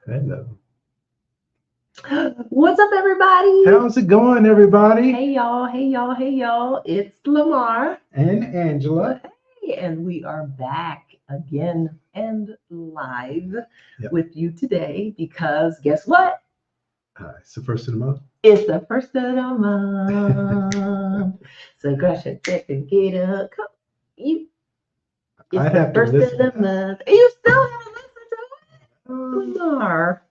Hello. What's up, everybody? How's it going, everybody? Hey, y'all. Hey, y'all. Hey, y'all. It's Lamar. And Angela. Hey, and we are back again and live Yep. with you today because guess what? It's the first of the month. It's the first of the month. So, crush it, check and get up. Come, you. It's I the have to first of listen. the month. You still haven't listened to it, Um, Lamar.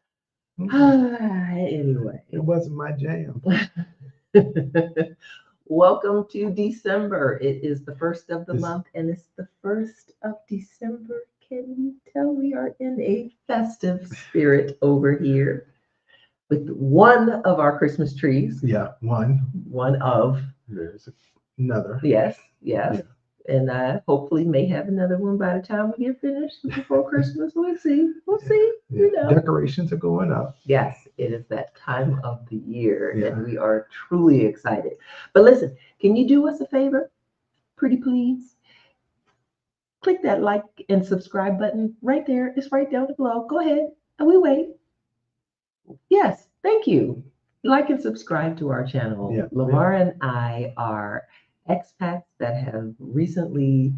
Anyway. It wasn't my jam. Welcome to December. It is the first of the This- month, and it's the first of December. Can you tell we are in a festive spirit over here with one of our Christmas trees? Yeah, one. One of, There's another. yes, yes. Yeah. And I hopefully may have another one by the time we get finished before Christmas. We'll see. We'll see. Yeah. You know. Decorations are going up. Yes, it is that time of the year, Yeah. and we are truly excited. But listen, can you do us a favor? Pretty please. Click that like and subscribe button right there. It's right down below. Go ahead, and we wait. Yes, thank you. Like and subscribe to our channel. Yeah. Lamar and I are expats that have recently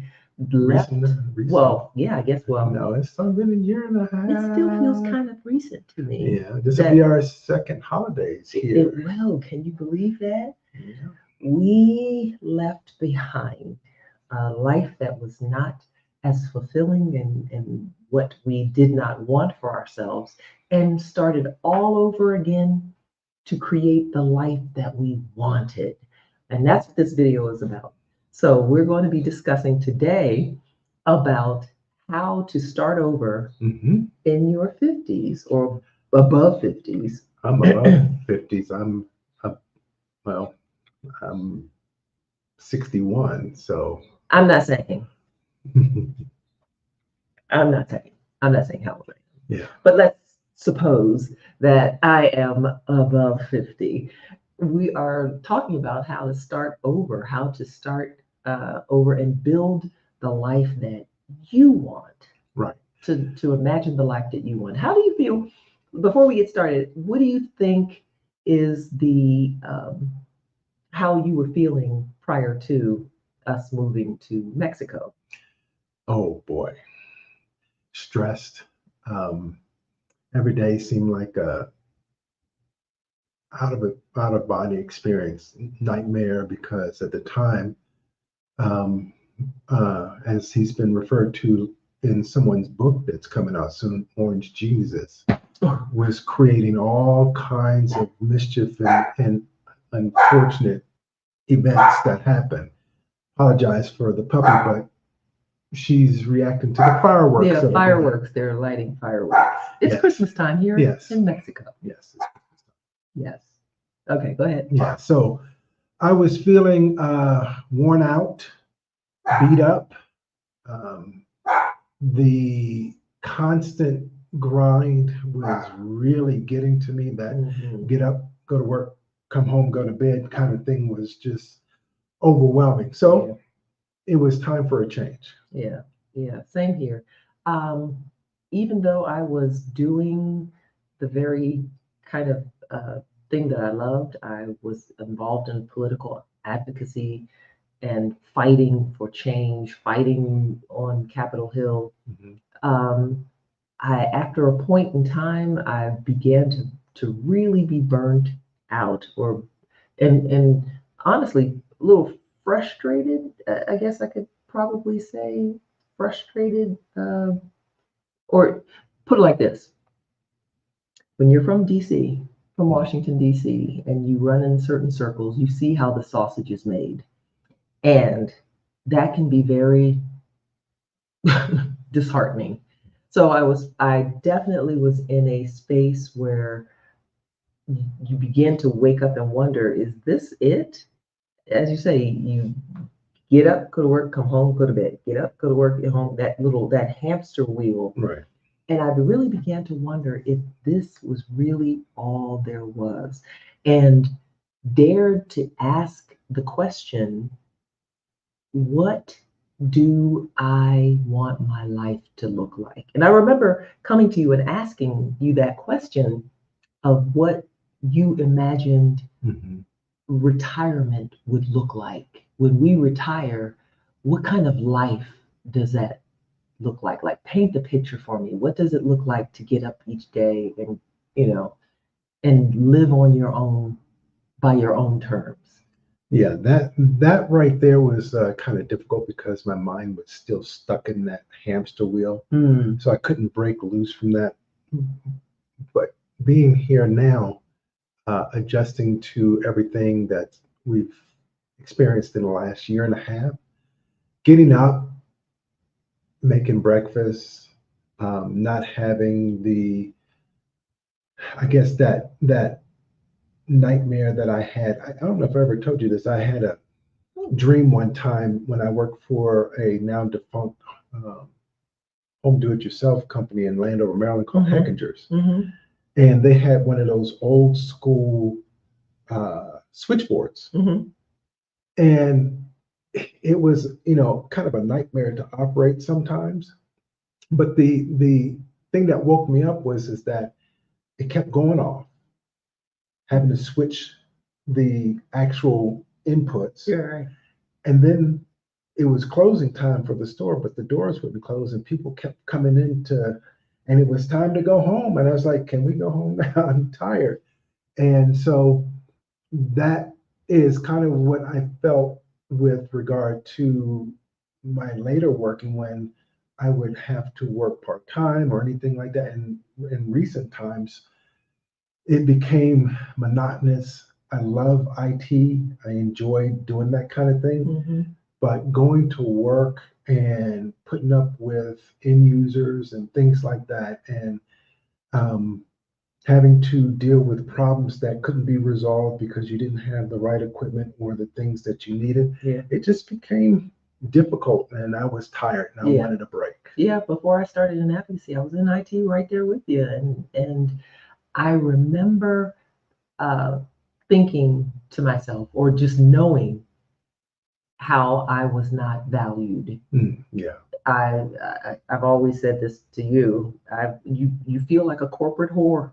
left. Recent. Well, yeah, I guess. Well, No, it's only been a year and a half. it still feels kind of recent to me. Yeah, this will be our second holidays here. It will. Can you believe that? Yeah. We left behind a life that was not as fulfilling and what we did not want for ourselves and started all over again to create the life that we wanted. And that's what this video is about. So we're going to be discussing today about how to start over Mm-hmm. in your 50s or above 50s. I'm above 50s. Well, I'm 61, so I'm not saying, I'm not saying, I'm not saying how old I am. yeah. But let's suppose that I am above 50. We are talking about how to start over, how to start over and build the life that you want, Right. to imagine the life that you want. How do you feel, before we get started, what do you think is how you were feeling prior to us moving to Mexico? Oh boy, stressed. Um, every day seemed like a out of body experience, nightmare. Because at the time, um, as he's been referred to in someone's book that's coming out soon, Orange Jesus, was creating all kinds of mischief and unfortunate events that happen. Apologize for the puppy, but she's reacting to the fireworks. Yeah, that are fireworks. They're lighting fireworks. It's Yes. Christmas time here Yes. in Mexico. Yes. Yes. Okay, go ahead. Yeah. So I was feeling worn out, beat up. Um, the constant grind was really getting to me. That Mhm. get up, go to work, come home, go to bed kind of thing was just overwhelming. So it was time for a change. Yeah, yeah, same here. Um, Even though I was doing the very kind of thing that I loved, I was involved in political advocacy and fighting for change, fighting on Capitol Hill. Mhm. After a point in time, I began to really be burnt out, or and honestly, a little frustrated. I guess I could probably say frustrated, or put it like this: when you're from DC, from Washington D.C., and you run in certain circles, you see how the sausage is made, and that can be very disheartening. So I definitely was in a space where you begin to wake up and wonder, is this it? As you say, you get up, go to work, come home, go to bed, get up, go to work, get home, that hamster wheel. Right. And I really began to wonder if this was really all there was, and dared to ask the question, what do I want my life to look like? And I remember coming to you and asking you that question of what you imagined Hmm. retirement would look like. When we retire, what kind of life does that look like? Like, paint the picture for me. What does it look like to get up each day and, you know, and live on your own by your own terms? Yeah, that right there was kind of difficult because my mind was still stuck in that hamster wheel, Mm, so I couldn't break loose from that. But being here now, adjusting to everything that we've experienced in the last year and a half, getting up, making breakfast, not having the, I guess that nightmare that I had. I don't know if I ever told you this. I had a dream one time when I worked for a now defunct um, home do-it-yourself company in Landover, Maryland called mhm, Heckingers, mhm, and they had one of those old school switchboards, mhm. and it was kind of a nightmare to operate sometimes. But the thing that woke me up was is that it kept going off, having to switch the actual inputs. You're right. And then it was closing time for the store, but the doors wouldn't close and people kept coming into, and it was time to go home. And I was like, can we go home now? I'm tired. And so that is kind of what I felt with regard to my later working when I would have to work part time or anything like that. And in recent times, it became monotonous. I love IT. I enjoy doing that kind of thing. Mhm. But going to work and putting up with end users and things like that, and um, having to deal with problems that couldn't be resolved because you didn't have the right equipment or the things that you needed, Yeah. it just became difficult, and I was tired and I Yeah. wanted a break. Yeah. Before I started in advocacy, I was in IT right there with you, and I remember uh, thinking to myself, or just knowing how I was not valued. Yeah. I've always said this to you. You feel like a corporate whore.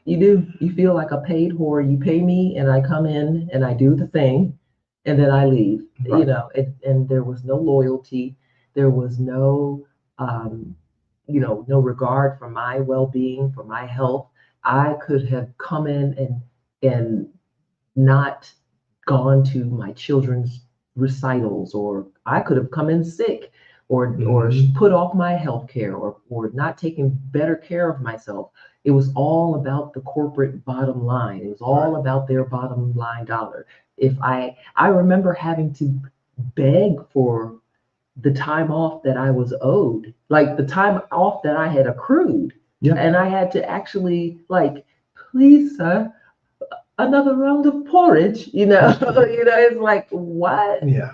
You do. You feel like a paid whore. You pay me, and I come in and I do the thing, and then I leave. Right. And there was no loyalty. There was no, um, no regard for my well-being, for my health. I could have come in and not gone to my children's recitals, or I could have come in sick, or Hmm. put off my health care, or not taking better care of myself. It was all about the corporate bottom line. It was Right. all about their bottom line dollar. If I remember having to beg for the time off that I was owed, like the time off that I had accrued. Yeah. And I had to actually, like, please, sir, another round of porridge, it's like, what? Yeah.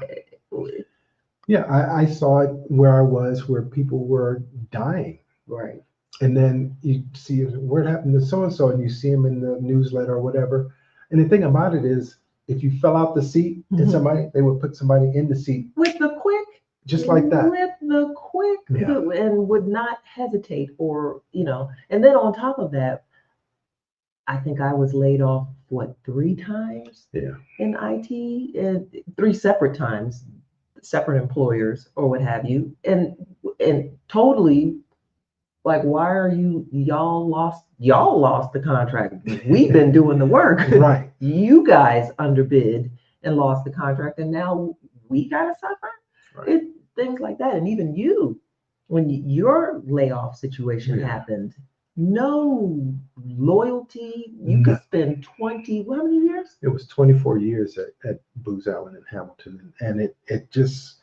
Yeah. I saw it where I was, where people were dying. Right. And then you see what happened to so and so, and you see them in the newsletter or whatever. And the thing about it is, if you fell out the seat and Mhm. somebody, they would put somebody in the seat With the quick, just like that. with the quick, Yeah. and would not hesitate, and then on top of that, I think I was laid off, what, 3 times Yeah. in IT, and 3 separate times, separate employers or what have you, and totally, like, why are y'all lost the contract. We've been doing the work. Right. You guys underbid and lost the contract, and now we gotta suffer. Right. It Things like that. And even you, when your layoff situation Yeah. happened, no loyalty. You No. could spend 20, how many years? It was 24 years at Booz Allen in Hamilton, and it just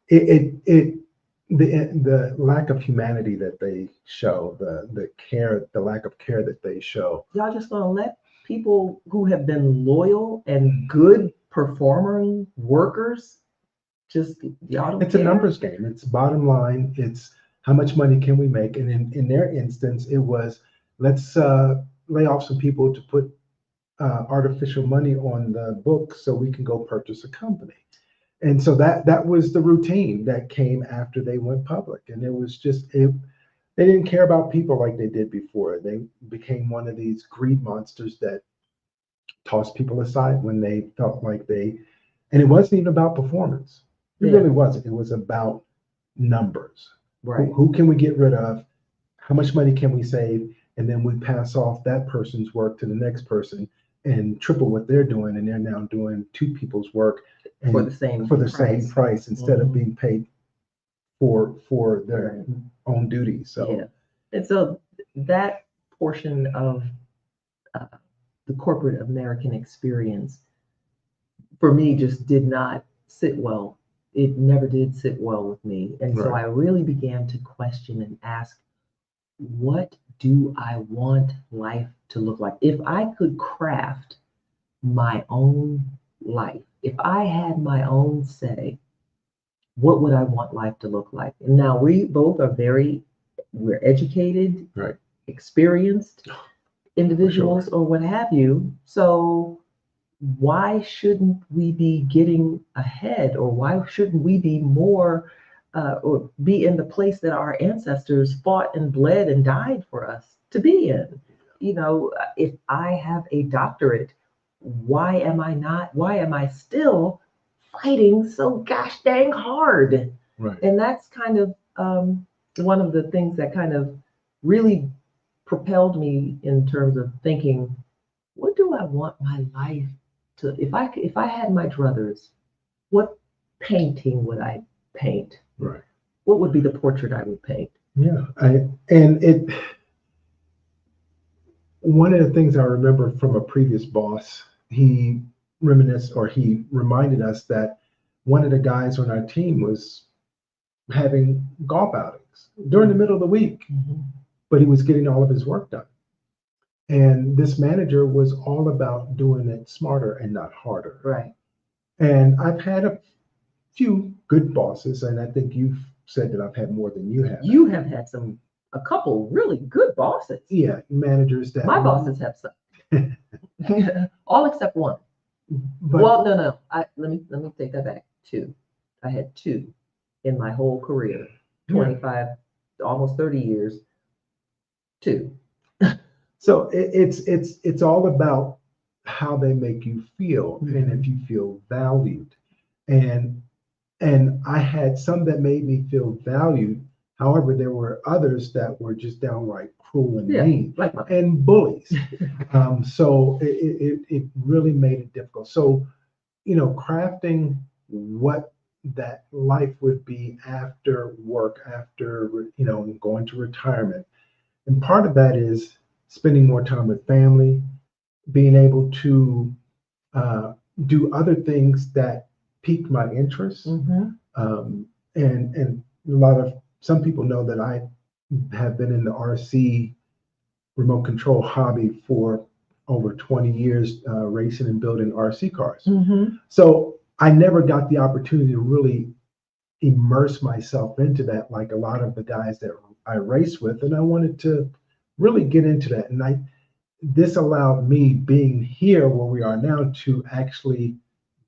it the lack of humanity that they show, the care, the lack of care that they show. Y'all just gonna let people who have been loyal and good performing workers, just, y'all don't It's a care? numbers game. It's bottom line. It's how much money can we make? And in their instance, it was let's lay off some people to put artificial money on the books so we can go purchase a company. And so that was the routine that came after they went public. And it was just they didn't care about people like they did before. They became one of these greed monsters that tossed people aside when they felt like and it wasn't even about performance. It Yeah. really wasn't. It was about numbers. Right. Who can we get rid of? How much money can we save? And then we pass off that person's work to the next person and triple what they're doing. And they're now doing two people's work For the same same price instead of being paid for their own duties. So yeah. And so that portion of uh, the corporate American experience for me just did not sit well. It never did sit well with me. And so I right, really began to question and ask, what do I want life to look like? If I could craft my own life, if I had my own say, what would I want life to look like? And now we both are we're educated, right, experienced for individuals, sure. or what have you. So why shouldn't we be getting ahead, or why shouldn't we be more, or be in the place that our ancestors fought and bled and died for us to be in? You know, if I have a doctorate, why am I still fighting so gosh dang hard? Right. And that's kind of one of the things that kind of really propelled me in terms of thinking, what do I want my life to, if I had my druthers, what painting would I paint? Right. What would be the portrait I would paint? Yeah. One of the things I remember from a previous boss, he reminisced or he reminded us that one of the guys on our team was having golf outings during the middle of the week, Mm-hmm. but he was getting all of his work done. And this manager was all about doing it smarter and not harder. Right. And I've had a few good bosses, and I think you've said that I've had more than you have. You have had a couple really good bosses. Yeah, managers that My bosses have some. All except one. But Well, no. Let me take that back. Two. I had two in my whole career, yeah. 25, almost 30 years. Two. So it's all about how they make you feel, Mhm. and if you feel valued. And I had some that made me feel valued. However, there were others that were just downright cruel and Yeah, mean like and bullies. So it really made it difficult. So, crafting what that life would be after work, after, going to retirement. And part of that is spending more time with family, being able to uh, do other things that pique my interest. Mm-hmm. And some people know that I have been in the RC remote control hobby for over 20 years, racing and building RC cars. Mm-hmm. So I never got the opportunity to really immerse myself into that like a lot of the guys that I race with, and I wanted to really get into that. And this allowed me, being here where we are now, to actually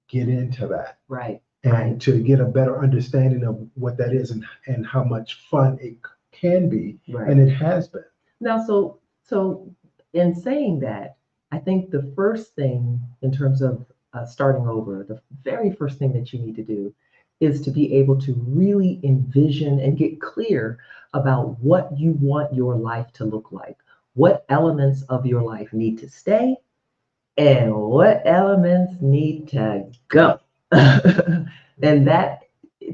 get into that. Right. And right. to get a better understanding of what that is and how much fun it can be. Right. And it has been. Now, so in saying that, I think the first thing in terms of starting over, the very first thing that you need to do is to be able to really envision and get clear about what you want your life to look like. What elements of your life need to stay and what elements need to go. And that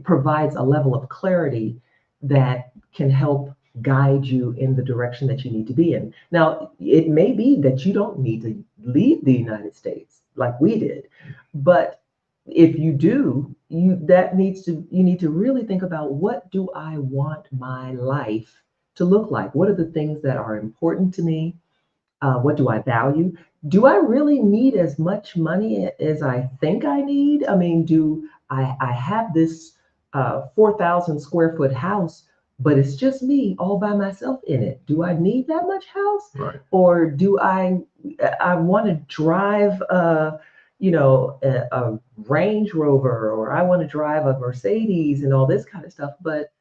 provides a level of clarity that can help guide you in the direction that you need to be in. Now, it may be that you don't need to leave the United States like we did, but if you do, you need to really think about, what do I want my life to look like? What are the things that are important to me? What do I value? Do I really need as much money as I think I need? I mean, do I have this 4,000 square foot house, but it's just me all by myself in it? Do I need that much house? Right. Or do I want to drive, a Range Rover, or I want to drive a Mercedes and all this kind of stuff. But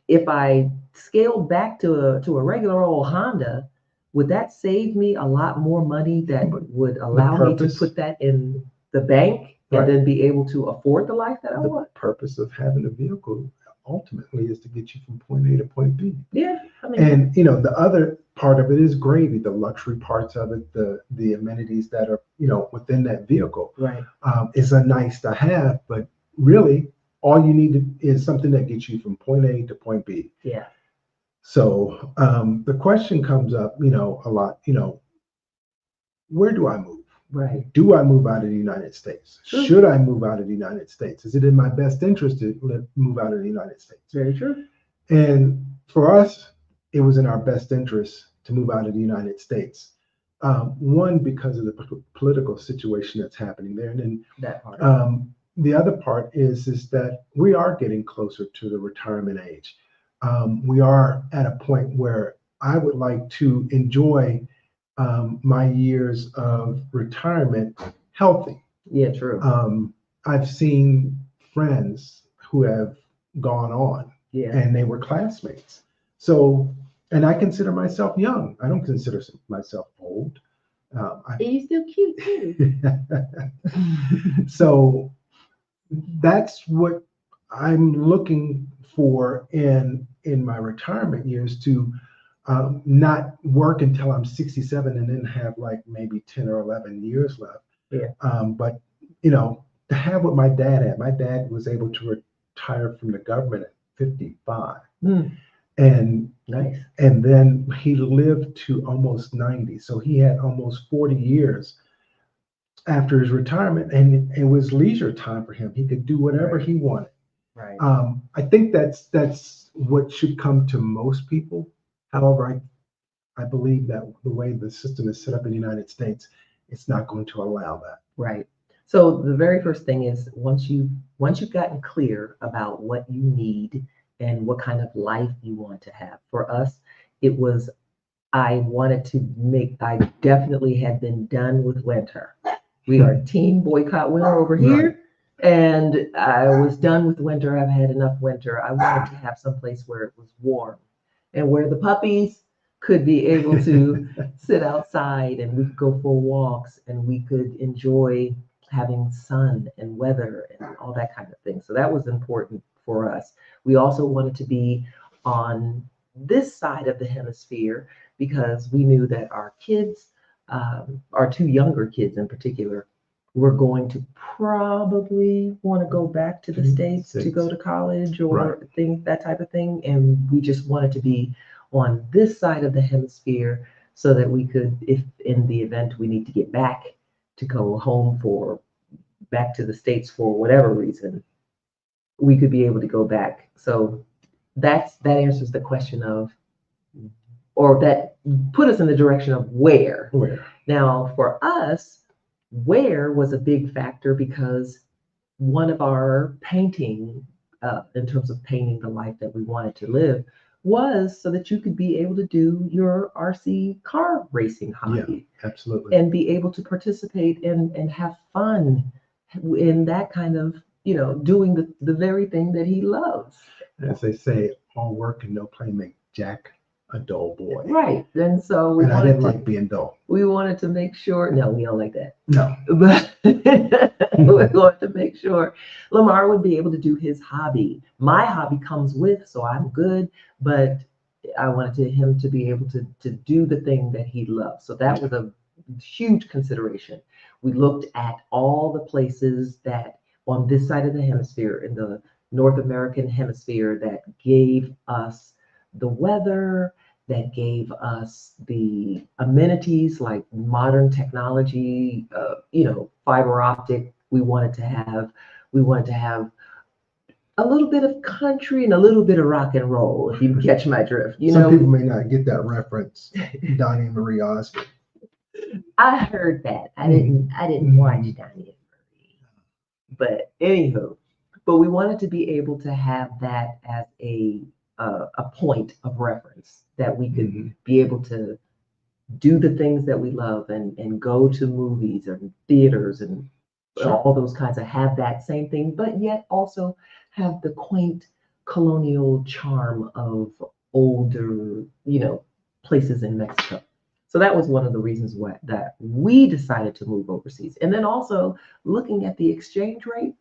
if I scaled back to a regular old Honda, would that save me a lot more money that would allow me to put that in the bank and then be able to afford the life that I want? The purpose of having a vehicle ultimately is to get you from point A to point B. Yeah. And the other part of it is gravy, the luxury parts of it, the amenities that are within that vehicle. Right. Is a nice to have, but really all you need is something that gets you from point A to point B. Yeah. So the question comes up, a lot, where do I move? Right. Do I move out of the United States? True. Should I move out of the United States? Is it in my best interest to move out of the United States? Very true. And for us, it was in our best interest to move out of the United States. One, because of the political situation that's happening there, and then that part. The other part is that we are getting closer to the retirement age. We are at a point where I would like to enjoy my years of retirement healthy. Yeah, true. I've seen friends who have gone on, yeah, and they were classmates. So, and I consider myself young. I don't consider myself old. You're still cute too. So that's what I'm looking for in my retirement years, to not work until I'm 67 and then have like maybe 10 or 11 years left. Yeah. But to have what my dad had. My dad was able to retire from the government at 55. And nice. And then he lived to almost 90. So he had almost 40 years after his retirement, and it was leisure time for him. He could do whatever he wanted. Right. I think that's what should come to most people. However, I believe that the way the system is set up in the United States, it's not going to allow that. Right. So the very first thing is, once you've gotten clear about what you need and what kind of life you want to have. For us, it was, I definitely had been done with winter. We are team boycott winter over here. Right. And I was done with winter. I've had enough winter. I wanted to have some place where it was warm and where the puppies could be able to sit outside, and we could go for walks, and we could enjoy having sun and weather and all that kind of thing. So that was important for us. We also wanted to be on this side of the hemisphere because we knew that our kids, our two younger kids in particular, were going to probably want to go back to the States to go to college or that type of thing. And we just wanted to be on this side of the hemisphere so that we could, if in the event we need to get back to go home back to the States for whatever reason, we could be able to go back. So that answers the question of, or that put us in the direction of where. Now, for us, where was a big factor because one of our painting, in terms of painting the life that we wanted to live, was so that you could be able to do your RC car racing hobby. Yeah, absolutely. And be able to participate and have fun in that kind of, doing the very thing that he loves. As they say, all work and no play make Jack a dull boy. Right. And so I didn't like being dull. We wanted to make sure, no, we don't like that. No. But we wanted to make sure Lamar would be able to do his hobby. My hobby comes with, so I'm good, but I wanted him to be able to do the thing that he loves. So that was a huge consideration. We looked at all the places that on this side of the hemisphere, in the North American hemisphere, that gave us the weather, that gave us the amenities like modern technology, fiber optic. We wanted to have a little bit of country and a little bit of rock and roll, if you catch my drift. Some people may not get that reference. Donnie and Marie Osmond. I heard that. I didn't watch Donnie and Marie. But anywho, we wanted to be able to have that as a point of reference that we could be able to do the things that we love and go to movies and theaters and Sure. all those kinds of have that same thing, but yet also have the quaint colonial charm of older, places in Mexico. So that was one of the reasons why that we decided to move overseas. And then also looking at the exchange rate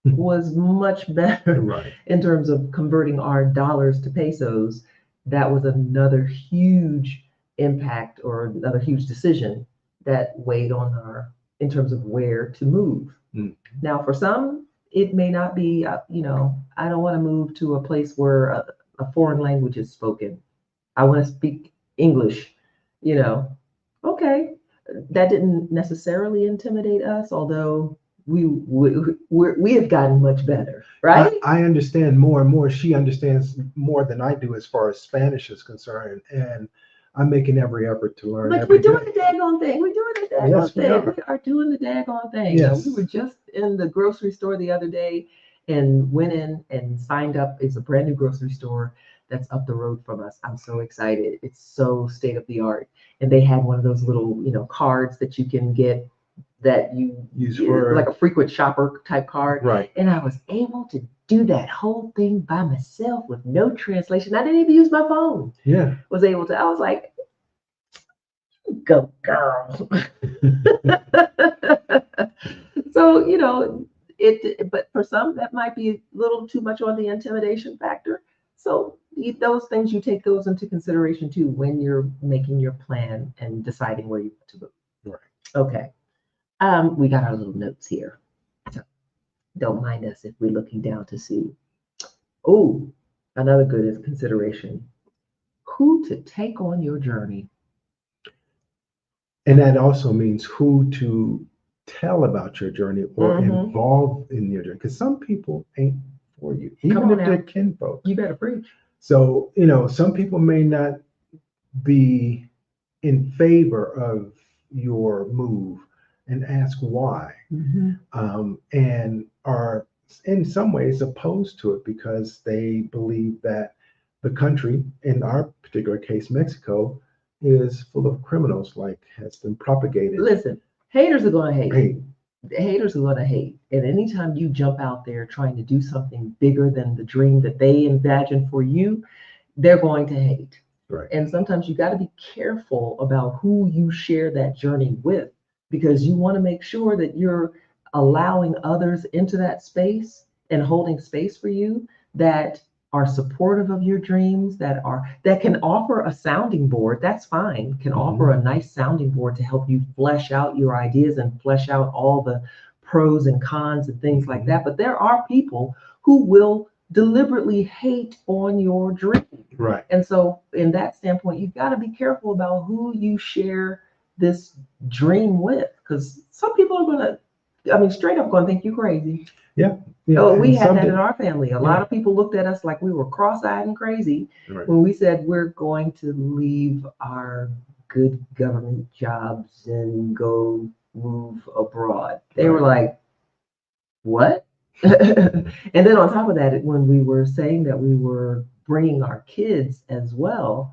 was much better Right. in terms of converting our dollars to pesos. That was another huge impact or another huge decision that weighed on our in terms of where to move. Mm. Now, for some, it may not be, I don't want to move to a place where a foreign language is spoken. I want to speak English, Okay, that didn't necessarily intimidate us, although we have gotten much better, right? I understand more and more. She understands more than I do as far as Spanish is concerned, and I'm making every effort to learn Like every we're doing day. the daggone thing. We're doing the daggone Yes, we thing. are. We are doing the daggone thing. Yes. We were just in the grocery store the other day and went in and signed up. It's a brand new grocery store that's up the road from us. I'm so excited. It's so state of the art. And they had one of those little, cards that you can get that you Use for like a frequent shopper type card. right. And I was able to do that whole thing by myself with no translation. I didn't even use my phone. Yeah. Was able to. I was like, go girl. So, but for some that might be a little too much on the intimidation factor. So those things, you take those into consideration too when you're making your plan and deciding where you want to move. Right. Okay. We got our little notes here. So don't mind us if we're looking down to see. Oh, another good is consideration. Who to take on your journey. And that also means who to tell about your journey or involve in your journey. Because some people ain't for you, even if they're kinfolk. You better preach. So, some people may not be in favor of your move and ask why, and are in some ways opposed to it because they believe that the country, in our particular case, Mexico, is full of criminals, like has been propagated. Listen, haters are going to hate. Hate. Haters are going to hate. And anytime you jump out there trying to do something bigger than the dream that they imagine for you, they're going to hate. Right. And sometimes you got to be careful about who you share that journey with, because you want to make sure that you're allowing others into that space and holding space for you that are supportive of your dreams, that can offer a sounding board. That's fine. Can offer a nice sounding board to help you flesh out your ideas and flesh out all the pros and cons and things like that. But there are people who will deliberately hate on your dream. Right. And so in that standpoint, you've got to be careful about who you share this dream with, because some people are going to, straight up going to think you crazy. Yeah. We had that in our family. A lot of people looked at us like we were cross-eyed and crazy when we said we're going to leave our good government jobs and go move abroad. They were like, what? And then on top of that, when we were saying that we were bringing our kids as well,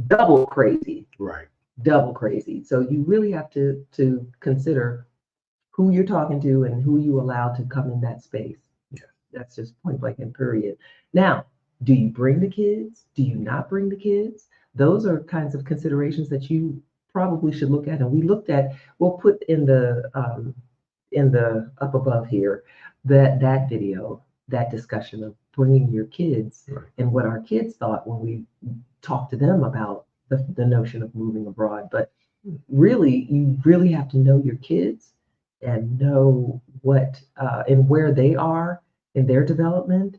double crazy. Right. Double crazy. So you really have to consider who you're talking to and who you allow to come in that space. Yeah. That's just point blank and period. Now, do you bring the kids? Do you not bring the kids? Those are kinds of considerations that you probably should look at. And we looked at, we'll put in the up above here, that video, that discussion of bringing your kids and what our kids thought when we talked to them about the notion of moving abroad. But really, you really have to know your kids and know what and where they are in their development.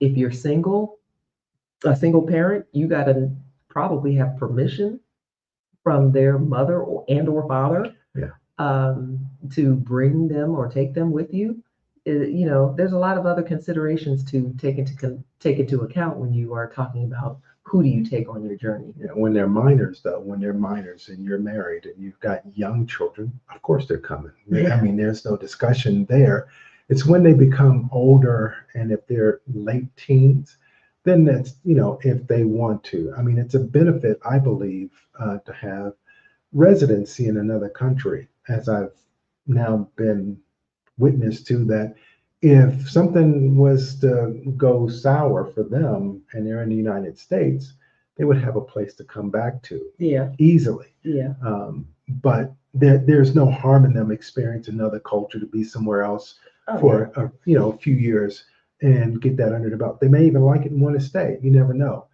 If you're a single parent, you got to probably have permission from their mother or father to bring them or take them with you. There's a lot of other considerations to take into account when you are talking about who do you take on your journey. Yeah, when they're minors, though, when they're minors and you're married and you've got young children, of course they're coming. I mean, there's no discussion there. It's when they become older and if they're late teens, then that's, if they want to. I mean, it's a benefit, I believe, to have residency in another country, as I've now been witness to that. If something was to go sour for them and they're in the United States, they would have a place to come back to Yeah. easily. Yeah. But there's no harm in them experiencing another culture, to be somewhere else Oh, for a few years and get that under the belt. They may even like it and want to stay. You never know.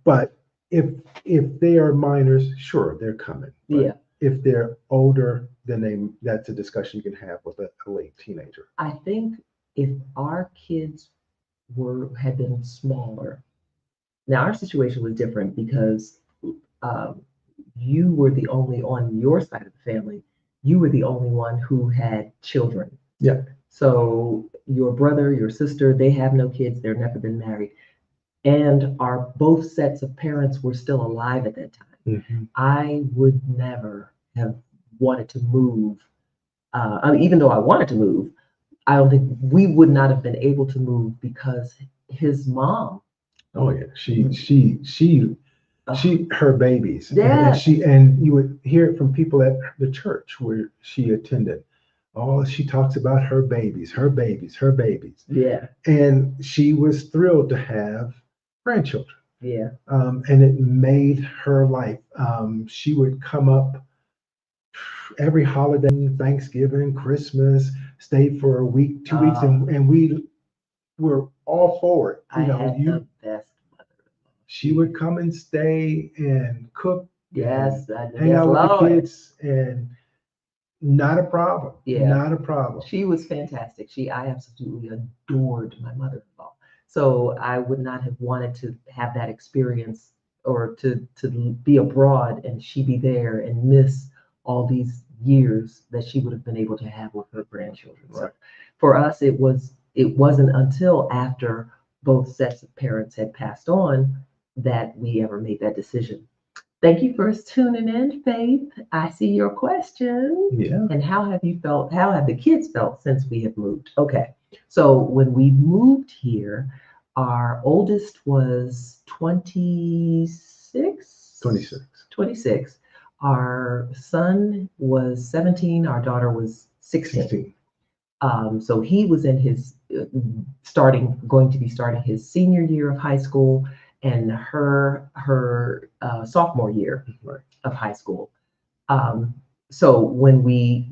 But if they are minors, sure, they're coming. But yeah. if they're older, then that's a discussion you can have with a late teenager. I think if our kids had been smaller, now our situation was different because um, you were the only on your side of the family. You were the only one who had children. Yeah. So your brother, your sister, they have no kids. They've never been married, and our both sets of parents were still alive at that time. Mm-hmm. I would never have wanted to move. I mean, even though I wanted to move, I don't think we would not have been able to move because his mom. Oh yeah, she her babies. Yeah. And you would hear it from people at the church where she attended. Oh, she talks about her babies, her babies, her babies. Yeah. And she was thrilled to have grandchildren. Yeah. And it made her life. She would come up every holiday, Thanksgiving, Christmas, stayed for a week, 2 weeks, and we were all for it. I had the best mother. She would come and stay and cook. Yes, and hang out with the kids, and not a problem. Yeah. Not a problem. She was fantastic. I absolutely adored my mother-in-law. So I would not have wanted to have that experience or to be abroad and she be there and miss all these years that she would have been able to have with her grandchildren. Right. So for us, it wasn't until after both sets of parents had passed on that we ever made that decision. Thank you for tuning in, Faith. I see your question. Yeah. And how have you felt? How have the kids felt since we have moved? Okay. So when we moved here, our oldest was 26. 26. 26. Our son was 17. Our daughter was 16. 16. So he was in his going to be starting his senior year of high school, and her sophomore year of high school. So when we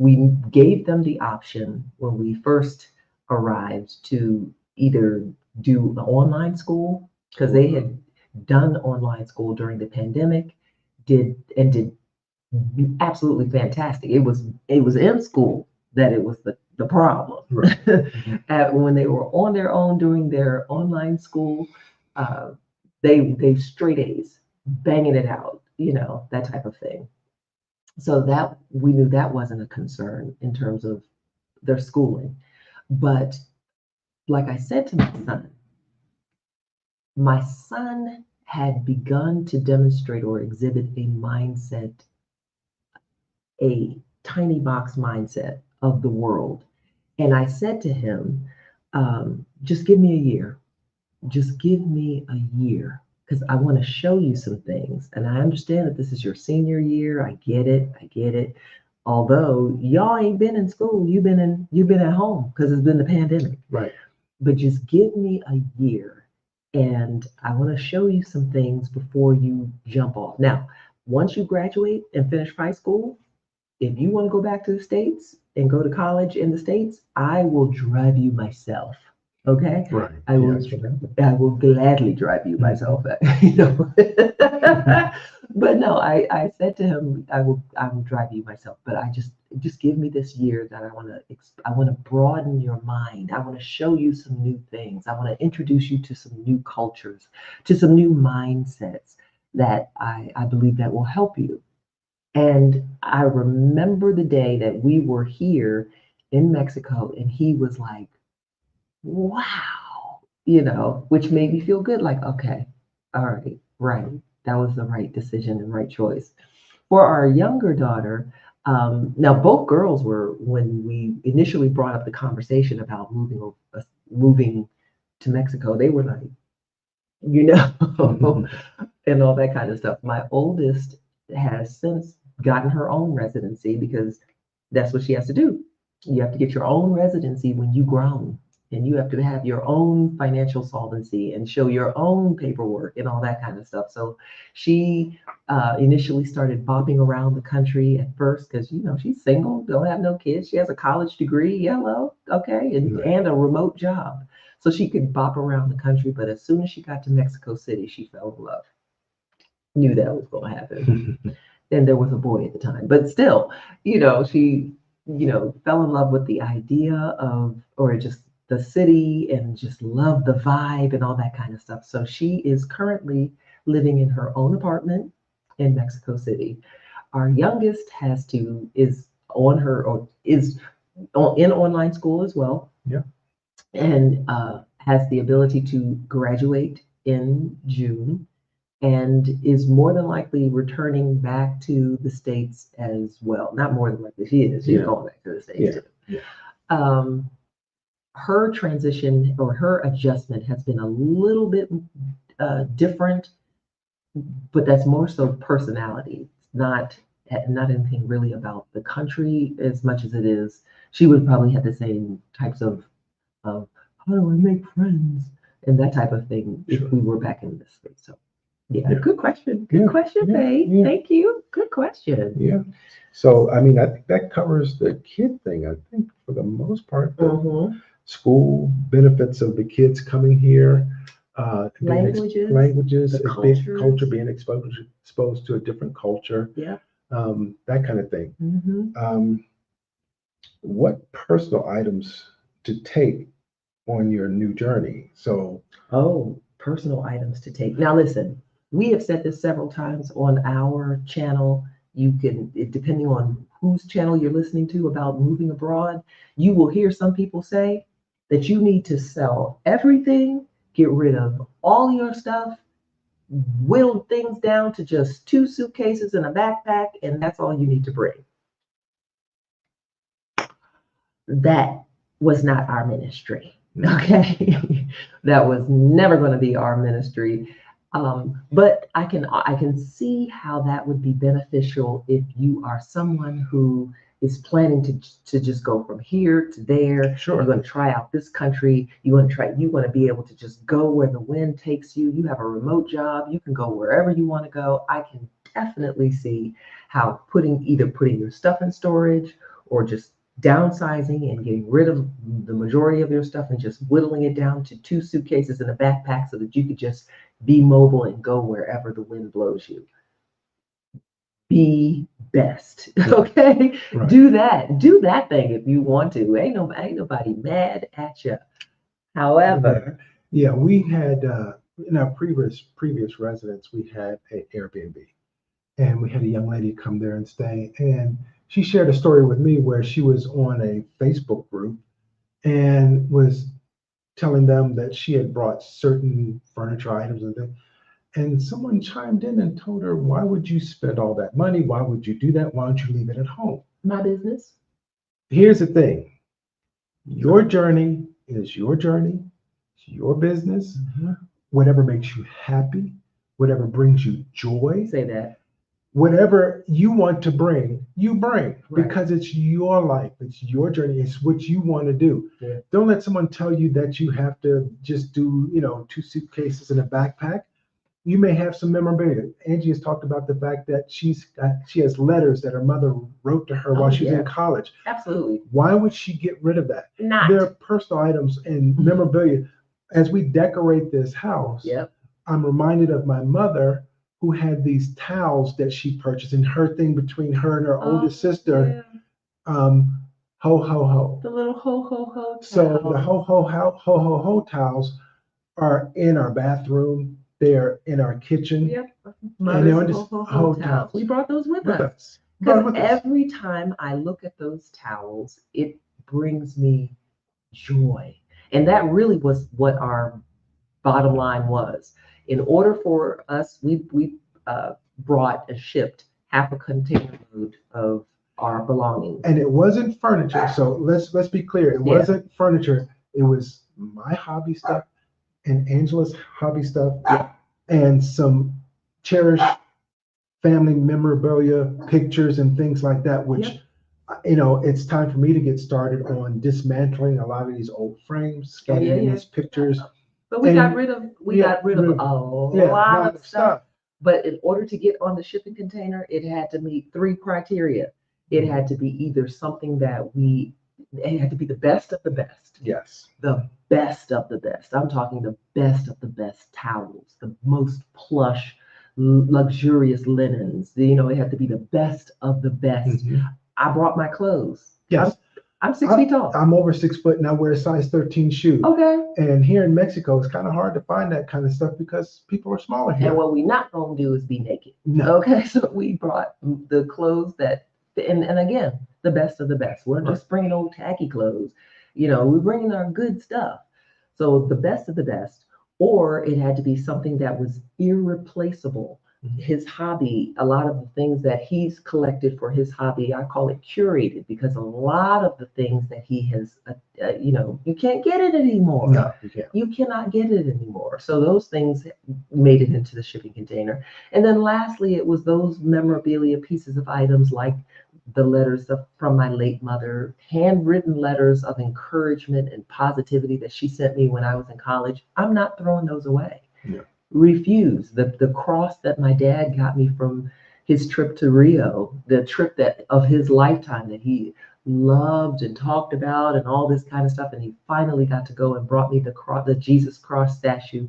gave them the option when we first arrived to either do the online school, because they had done online school during the pandemic, did absolutely fantastic. It was in school that it was the problem. Right. When they were on their own doing their online school, they straight A's, banging it out, that type of thing. So that we knew that wasn't a concern in terms of their schooling. But like I said to my son had begun to demonstrate or exhibit a mindset, a tiny box mindset of the world. And I said to him, just give me a year. Just give me a year, because I want to show you some things. And I understand that this is your senior year. I get it. Although y'all ain't been in school, you've been at home because it's been the pandemic. Right. But just give me a year, and I want to show you some things before you jump off. Now, once you graduate and finish high school, if you want to go back to the States and go to college in the States, I will drive you myself. Okay. Right. I will gladly drive you myself. But no, I said to him, I will drive you myself. But I just give me this year that I want to broaden your mind. I want to show you some new things. I want to introduce you to some new cultures, to some new mindsets that I believe that will help you. And I remember the day that we were here in Mexico, and he was like, wow, which made me feel good. Like, okay, all right, right. That was the right decision and right choice. For our younger daughter, now both girls were, when we initially brought up the conversation about moving to Mexico, they were like, you know, and all that kind of stuff. My oldest has since gotten her own residency because that's what she has to do. You have to get your own residency when you grown, and you have to have your own financial solvency and show your own paperwork and all that kind of stuff. So she initially started bopping around the country at first because she's single, don't have no kids. She has a college degree, yellow, okay, and, Right. and a remote job. So she could bop around the country, but as soon as she got to Mexico City, she fell in love. Knew that was going to happen. And there was a boy at the time, but still, she, fell in love with the idea of, or just the city and just loved the vibe and all that kind of stuff. So she is currently living in her own apartment in Mexico City. Our youngest is on her, or is in online school as well. Yeah. And has the ability to graduate in June and is more than likely returning back to the States as well. Not more than likely, she is. She's Yeah. going back to the States Yeah. too. Yeah. Her transition or her adjustment has been a little bit different, but that's more so personality. It's not anything really about the country as much as it is. She would probably have the same types of how do I make friends and that type of thing if Sure. we were back in this space. So yeah, Yeah. good question. Good Yeah. question, Yeah. Faye. Yeah. Thank you. Good question. Yeah. So, I mean, I think that covers the kid thing. I think for the most part, the Mm-hmm. school benefits of the kids coming here, Languages, languages, the culture, cultures. being exposed to a different culture, Yeah. that kind of thing. Mm-hmm. What personal items to take on your new journey? So, Oh, personal items to take. Now, listen, we have said this several times on our channel. Depending on whose channel you're listening to about moving abroad, you will hear some people say that you need to sell everything, get rid of all your stuff, whittle things down to just 2 suitcases and a backpack, and that's all you need to bring. That was not our ministry. Okay, that was never going to be our ministry. But I can see how that would be beneficial if you are someone who is planning to just go from here to there. Sure. You're going to try out this country. You want to be able to just go where the wind takes you. You have a remote job. You can go wherever you want to go. I can definitely see how either putting your stuff in storage or just downsizing and getting rid of the majority of your stuff and just whittling it down to 2 suitcases and a backpack so that you could just be mobile and go wherever the wind blows you. Be best. Okay? Right. Do that thing if you want to. Ain't nobody mad at you. However, yeah, we had in our previous residence, we had an Airbnb, and we had a young lady come there and stay. And she shared a story with me where she was on a Facebook group and was telling them that she had brought certain furniture items and things. And someone chimed in and told her, "Why would you spend all that money? Why would you do that? Why don't you leave it at home?" my business. Here's the thing: your journey is your journey, it's your business. Mm-hmm. Whatever makes you happy, whatever brings you joy, Say that. whatever you want to bring, you bring, Right. because it's your life, it's your journey, it's what you want to do. Yeah. Don't let someone tell you that you have to just do, 2 suitcases and a backpack. You may have some memorabilia. Angie has talked about the fact that she has letters that her mother wrote to her while she was in college. Absolutely. Why would she get rid of that? Not. There are personal items and memorabilia. As we decorate this house, Yep. I'm reminded of my mother who had these towels that she purchased, and her thing between her and her oldest sister, ho ho ho. The little ho ho ho towels. So the ho ho towels are in our bathroom. They're in our kitchen. Yep. And they're on this Ho towels. We brought those with us. Because every time I look at those towels, it brings me joy. And that really was what our bottom line was. In order for us, we brought and shipped half a container load of our belongings. And it wasn't furniture. So let's be clear. It wasn't furniture. It was my hobby stuff and Angela's hobby stuff, and some cherished family memorabilia, pictures, and things like that, which, it's time for me to get started on dismantling a lot of these old frames, scanning in these pictures. But we got rid of a lot of stuff. But in order to get on the shipping container, it had to meet 3 criteria. It had to be either something it had to be the best of the best. Yes. The best of the best. I'm talking the best of the best towels, the most plush, luxurious linens. It had to be the best of the best. I brought my clothes. Yes. I'm 6 feet tall. I'm over 6 foot and I wear a size 13 shoe. Okay. And here in Mexico, it's kind of hard to find that kind of stuff because people are smaller here. And what we're not going to do is be naked. No. Okay. So we brought the clothes and again, the best of the best. We're just bringing old tacky clothes. We're bringing our good stuff. So the best of the best, or it had to be something that was irreplaceable. His hobby, a lot of the things that he's collected for his hobby, I call it curated, because a lot of the things that he has, you can't get it anymore. No, you can't. You cannot get it anymore. So those things made it into the shipping container. And then lastly, it was those memorabilia pieces of items like the letters from my late mother, handwritten letters of encouragement and positivity that she sent me when I was in college. I'm not throwing those away. Yeah. Refuse. The cross that my dad got me from his trip to Rio, the trip of his lifetime that he loved and talked about and all this kind of stuff, and he finally got to go and brought me the Jesus cross statue.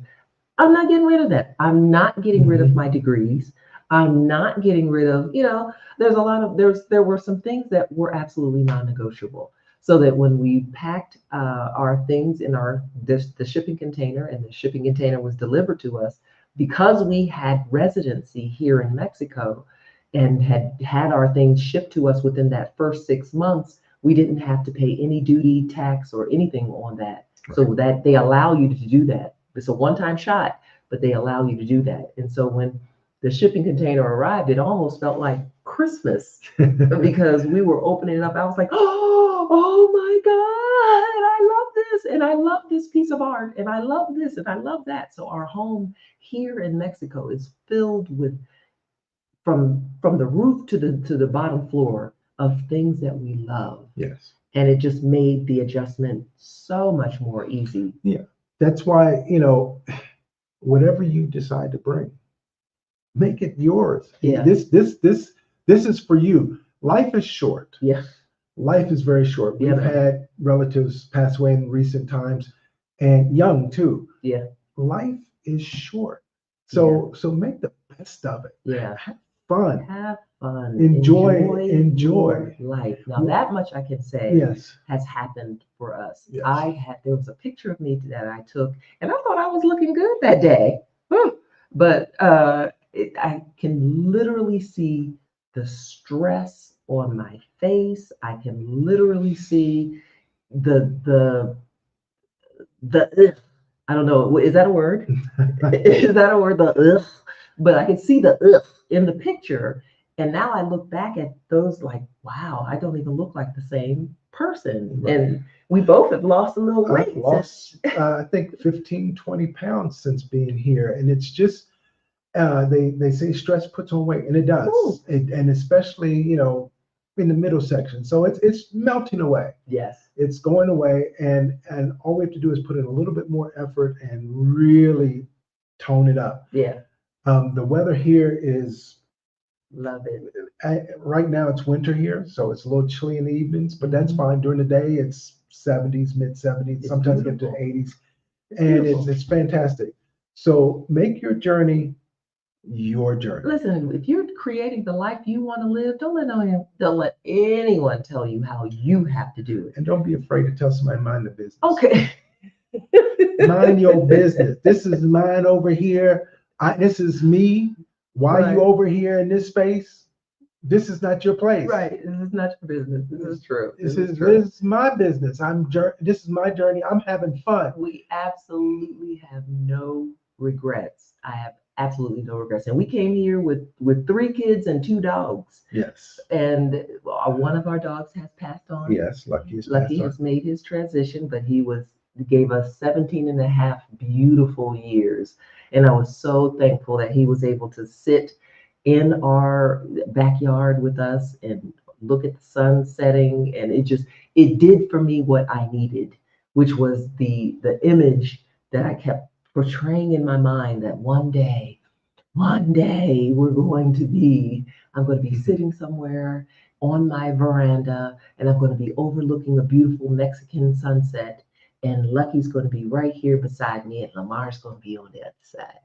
I'm not getting rid of that. I'm not getting rid of my degrees. I'm not getting rid of, there were some things that were absolutely non-negotiable. So that when we packed our things in the shipping container, and the shipping container was delivered to us, because we had residency here in Mexico and had our things shipped to us within that first 6 months, we didn't have to pay any duty, tax, or anything on that. Right. So that they allow you to do that. It's a one-time shot, but they allow you to do that. And so when the shipping container arrived, it almost felt like Christmas because we were opening it up. I was like, oh my God, I love this. And I love this piece of art. And I love this. And I love that. So our home here in Mexico is filled with, from the roof to the bottom floor, of things that we love. Yes. And it just made the adjustment so much more easy. Yeah. That's why, whatever you decide to bring, make it yours. Yeah. This is for you. Life is short. Yeah. Life is very short. We've had relatives pass away in recent times, and young too. Yeah. Life is short. So make the best of it. Yeah. Have fun. Have fun. Enjoy life. Now that much I can say has happened for us. Yes. There was a picture of me that I took, and I thought I was looking good that day. But I can literally see the stress on my face. I can literally see the I don't know, is that a word? Is that a word? The but I can see the in the picture. And now I look back at those like, wow, I don't even look like the same person. Right. And we both have lost a little weight. I've lost, I think 15, 20 pounds since being here. And it's just, they say stress puts on weight, and it does. And especially, in the middle section. So it's melting away. Yes. It's going away. And all we have to do is put in a little bit more effort and really tone it up. Yeah. The weather here is, love it. Right now it's winter here, so it's a little chilly in the evenings, but that's fine. During the day, it's 70s, mid 70s, sometimes get to 80s, and it's fantastic. So make your journey your journey. Listen, if you're creating the life you want to live, don't let anyone tell you how you have to do it. And don't be afraid to tell somebody mind the business. Okay. Mind your business. This is mine over here. This is me. Why are you over here in this space? This is not your place. Right. This is not your business. This is true. This is my business. This is my journey. I'm having fun. We absolutely have no regrets. I have absolutely no regrets. And we came here with 3 kids and 2 dogs. Yes. And one of our dogs has passed on. Yes, Lucky has made his transition, but he was gave us 17 and a half beautiful years. And I was so thankful that he was able to sit in our backyard with us and look at the sun setting. And it did for me what I needed, which was the image that I kept portraying in my mind that one day I'm going to be sitting somewhere on my veranda and I'm going to be overlooking a beautiful Mexican sunset. And Lucky's going to be right here beside me, and Lamar's going to be on the other side.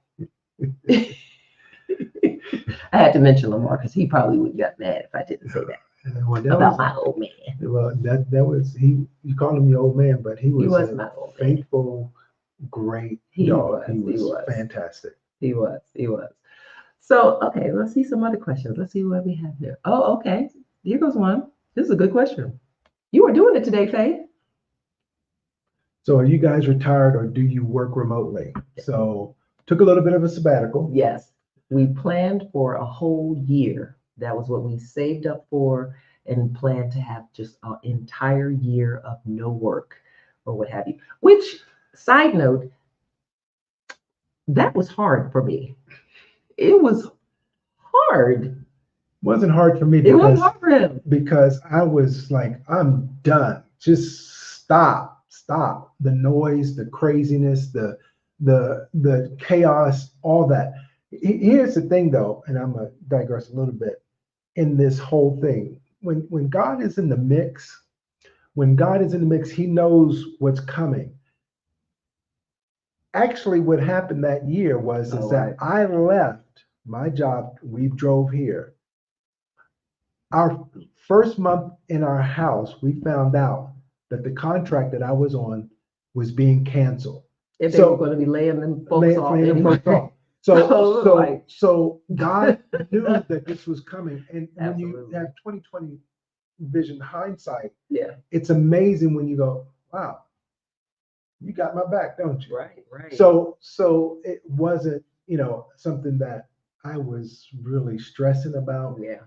I had to mention Lamar because he probably would have got mad if I didn't say that Well, about my old man. well, that was he. You called him your old man, but he was my a old man. faithful, great He dog. was, He he was was. fantastic. He was. So, okay, let's see some other questions. Let's see what we have here. Oh, okay. Here goes one. This is a good question. You are doing it today, Faith. So, are you guys retired or do you work remotely? So, took a little bit of a sabbatical. Yes. We planned for a whole year. That was what we saved up for and planned to have just an entire year of no work or what have you. Which, side note, that was hard for me. It was hard. Wasn't hard for me It wasn't hard for him. because I was like, I'm done. Just stop. The noise, the craziness, the chaos, all that. Here's the thing though, and I'm gonna digress a little bit in this whole thing. When God is in the mix, he knows what's coming. Actually, what happened that year was that I left my job. We drove here. Our first month in our house, we found out that the contract that I was on was being canceled. If they were going to be laying them folks off anyway. So God knew that this was coming. And when you have 2020 vision hindsight, it's amazing when you go, wow, you got my back, don't you? Right. So it wasn't, something that I was really stressing about. Yeah.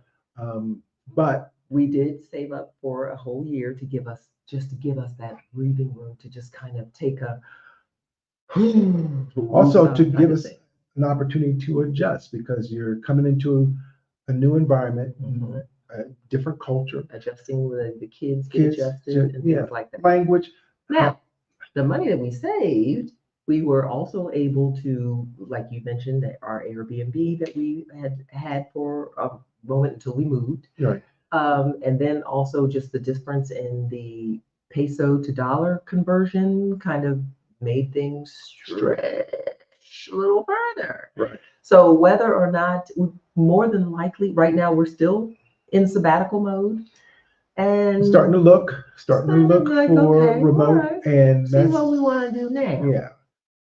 But we did save up for a whole year to give us that breathing room to just kind of take a also to give us an opportunity to adjust because you're coming into a new environment, a different culture, adjusting the kids get adjusted and things like that. Language. Now, the money that we saved, we were also able to, like you mentioned, that our Airbnb that we had for a moment until we moved. Right. And then also just the difference in the peso to dollar conversion kind of made things stretch a little further. Right. So whether or not, more than likely, right now we're still in sabbatical mode. And starting to look for remote, right. and see what we want to do now. Yeah.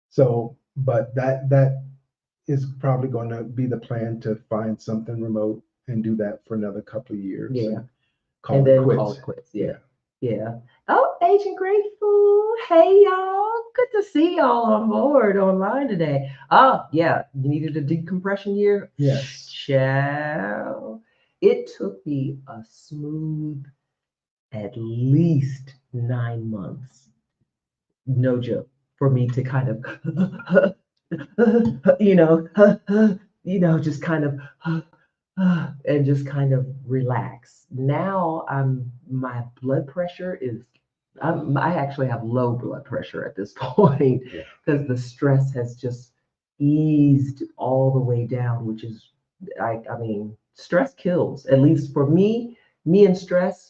So, but that is probably going to be the plan, to find something remote and do that for another couple of years. Yeah. Call it quits. Yeah. Oh, Agent Grateful. Hey, y'all. Good to see y'all on board online today. Oh, yeah. You needed a decompression year? Yes. Ciao. It took me a smooth at least 9 months. No joke. For me to kind of, just kind of, and just kind of relax. Now my blood pressure is, I actually have low blood pressure at this point because the stress has just eased all the way down, which is, I mean, stress kills. At least for me and stress,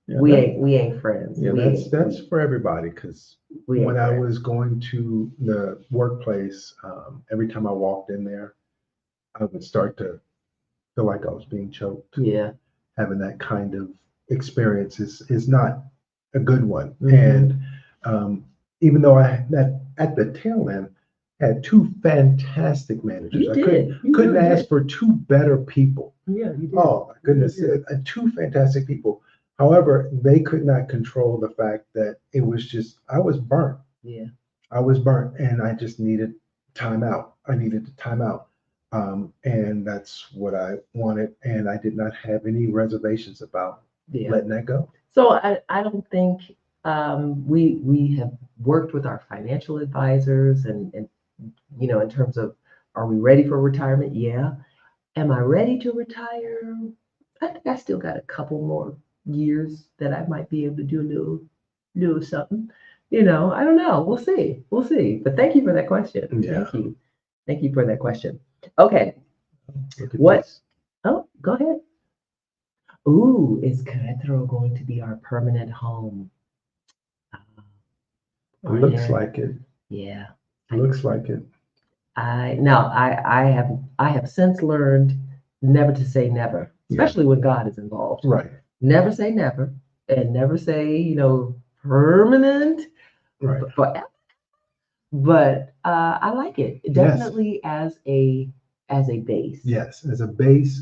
we ain't friends. Yeah, that's for everybody, because when I was going to the workplace, every time I walked in there, I would start to feel like I was being choked. Yeah. Having that kind of experience is not a good one. Mm-hmm. And even though I at the tail end had two fantastic managers, couldn't ask for two better people. Yeah, you did. Oh my goodness, two fantastic people. However, they could not control the fact that it was just, I was burnt. Yeah. I was burnt, and I just needed time out. I needed time out. And that's what I wanted. And I did not have any reservations about letting that go. So I don't think We have worked with our financial advisors, and in terms of, are we ready for retirement? Yeah. Am I ready to retire? I think I still got a couple more years that I might be able to do a little something. I don't know. We'll see. We'll see. But thank you for that question. Yeah. Thank you. Thank you for that question. Okay. Look at What? this. Oh, go ahead. Ooh, is Querétaro going to be our permanent home? It looks Partner. like it. Yeah. Looks like it. I have since learned never to say never, Yeah. especially when God is involved. Right. Never say never, and never say, permanent Right. forever. But I like it Yes. definitely as a base. Yes, as a base.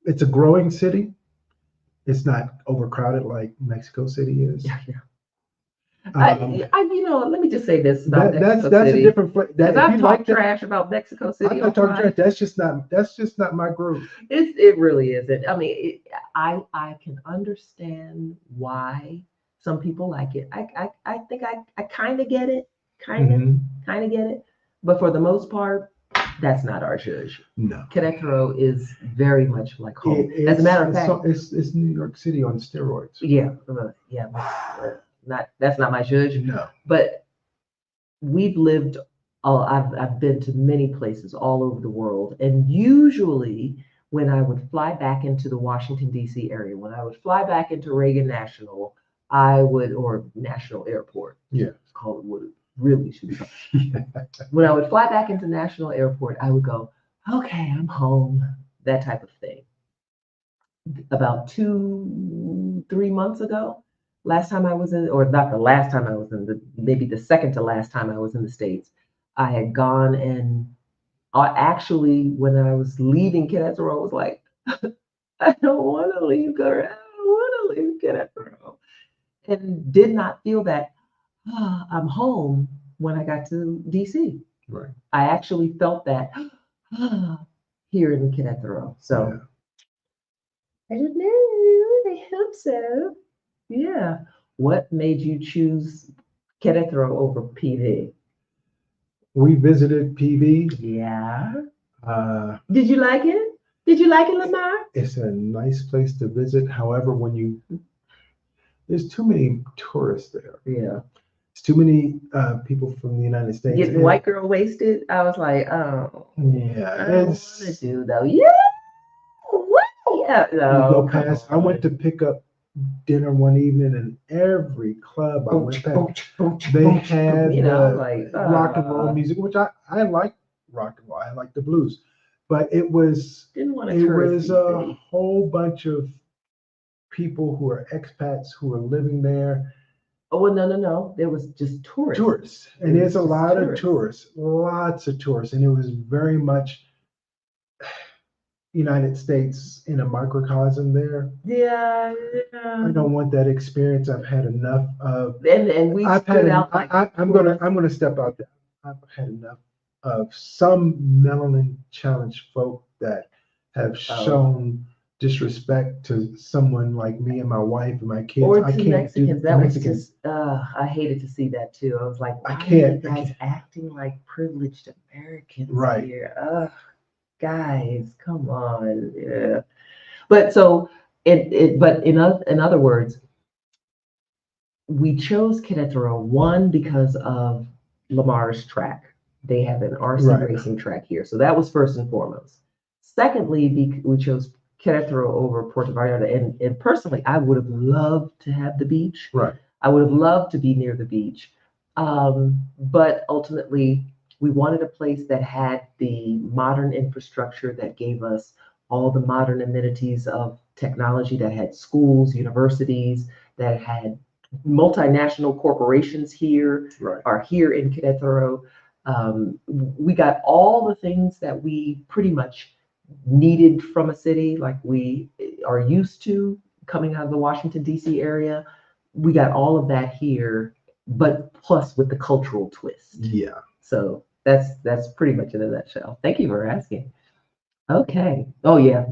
It's a growing city. It's not overcrowded like Mexico City is. Yeah. Um, Let me just say this about Mexico that's a City. different place. Because If I've you talked like that, trash about Mexico City. I'm not talking trash. That's just not my groove. It really isn't. I mean, I can understand why some people like it. I think I kind of get it, Mhm. kind of get it. But for the most part, that's not our judge. No. Querétaro is very much like home. As a matter of fact, it's New York City on steroids. yeah, that's not my judge. No. But we've lived. I've been to many places all over the world, and usually when I would fly back into the Washington D.C. area, when I would fly back into Reagan National, or National Airport. Yeah. It's called what it really should be called. When I would fly back into National Airport, I would go, okay, I'm home, that type of thing. About 2, 3 months ago, last time I was in, or not the last time I was in, maybe the second to last time I was in the States, I had gone and actually, when I was leaving Querétaro, I was like, I don't want to leave Querétaro. I don't want to leave Querétaro. And did not feel that I'm home when I got to DC. Right. I actually felt that here in Querétaro. So I don't know. I hope so. Yeah. What made you choose Querétaro over PV? We visited PV. Yeah. Uh, Did you like it? Did you like it, Lamar? It's a nice place to visit. However, there's too many tourists there. Yeah. It's too many people from the United States. Getting white girl wasted. I was like, oh. Yeah. I don't want to do though. Yeah. Yeah. No, you go past. I went to pick up dinner one evening, and every club I went past, they had rock and roll music, which I like rock and roll. I like the blues, but it was a whole bunch of people who are expats who are living there. Oh, well, no. There was just tourists. Tourists, and there's a lot of tourists, lots of tourists, and it was very much United States in a microcosm there. Yeah. I don't want that experience. I've had enough of. And we stood out. I'm gonna step out there. I've had enough of some melanin challenged folk that have shown disrespect to someone like me and my wife and my kids. Or I to can't Mexicans. do That was Mexicans. just. I hated to see that too. I was like, why I can't. are you guys acting like privileged Americans Right. here? Guys, come on. Yeah. But so but in other words, we chose Querétaro, one, because of Lamar's track. They have an RC racing track here. So that was first and foremost. Secondly, we chose Querétaro over Puerto Vallarta. And personally, I would have loved to have the beach. Right. I would have loved to be near the beach. But ultimately, we wanted a place that had the modern infrastructure that gave us all the modern amenities of technology, that had schools, universities, that had multinational corporations here, are here in Querétaro. We got all the things that we pretty much needed from a city, like we are used to coming out of the Washington, D.C. area. We got all of that here, but plus with the cultural twist. Yeah. So that's pretty much in a nutshell. Thank you for asking. Okay. Oh yeah.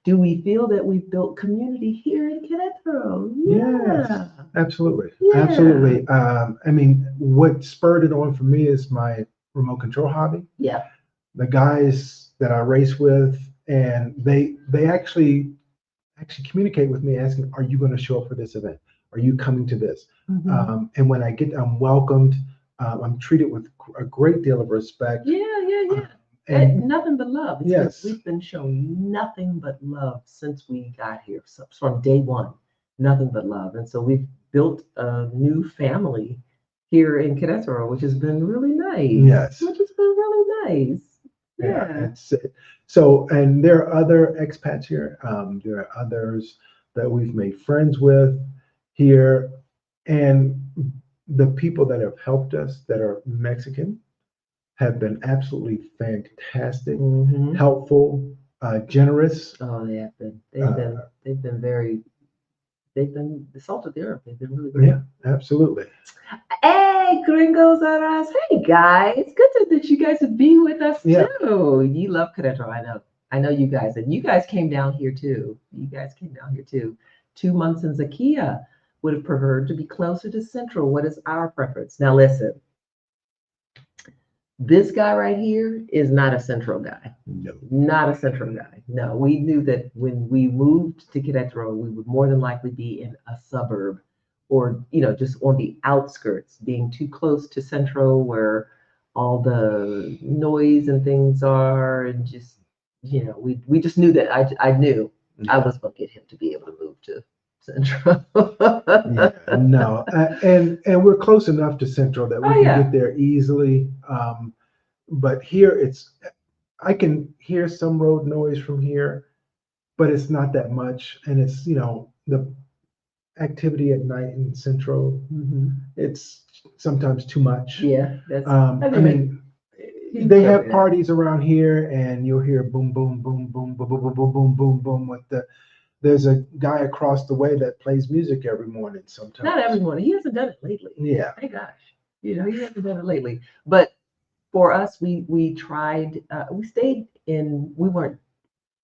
Do we feel that we've built community here in Querétaro? Yes, Yeah. absolutely, Yeah. absolutely. I mean, what spurred it on for me is my remote control hobby. Yeah. The guys that I race with, and they actually communicate with me asking, "Are you going to show up for this event? Are you coming to this?" And when I'm welcomed. I'm treated with a great deal of respect. Yeah. And Nothing but love. yes, We've been shown nothing but love since we got here. So from day one, nothing but love. And so we've built a new family here in Querétaro, which has been really nice. yes, Which has been really nice. yeah. Yeah. It's so, and there are other expats here. There are others that we've made friends with here, and the people that have helped us that are Mexican have been absolutely fantastic, helpful, generous. Oh, they have been. Uh, They've been very. They've been the salt of the earth. They've been really great. yeah, absolutely. Hey, Gringos are us. Hey, guys. Good that you guys would be with us Yeah. too. You love Querétaro. I know. I know you guys. And you guys came down here too. You guys came down here too. 2 months in Zakia would have preferred to be closer to Central. What is our preference? Now, listen. This guy right here is not a Central guy. No. Not a Central guy. No, we knew that when we moved to Querétaro, we would more than likely be in a suburb or, just on the outskirts, being too close to Central where all the noise and things are. And just, we just knew that I knew I was going to get him to be able to move to Central. Yeah, no, and we're close enough to Central that we Oh, can yeah. get there easily. But here I can hear some road noise from here, but it's not that much, and it's the activity at night in Central. It's sometimes too much. Yeah, that's. I mean, He's they so have good. parties around here, and you'll hear boom, boom, boom, boom, boom, boom, boom, boom, boom, boom, boom with the. There's a guy across the way that plays music every morning sometimes. Not every morning. He hasn't done it lately. Yeah. Thank gosh. He hasn't done it lately. But for us, we tried. We stayed in. We weren't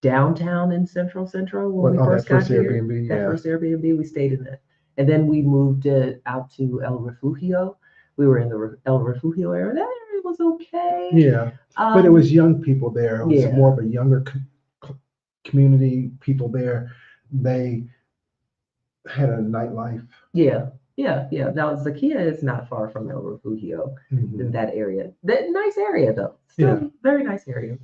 downtown in Central when we first got here. Airbnb, That yeah. first Airbnb, we stayed in that, and then we moved out to El Refugio. We were in the El Refugio area. That area was okay. Yeah, but it was young people there. It was Yeah. more of a younger community. People there, they had a nightlife. Yeah. Now Zakia is not far from El Refugio in that area. That nice area though. Still very nice area.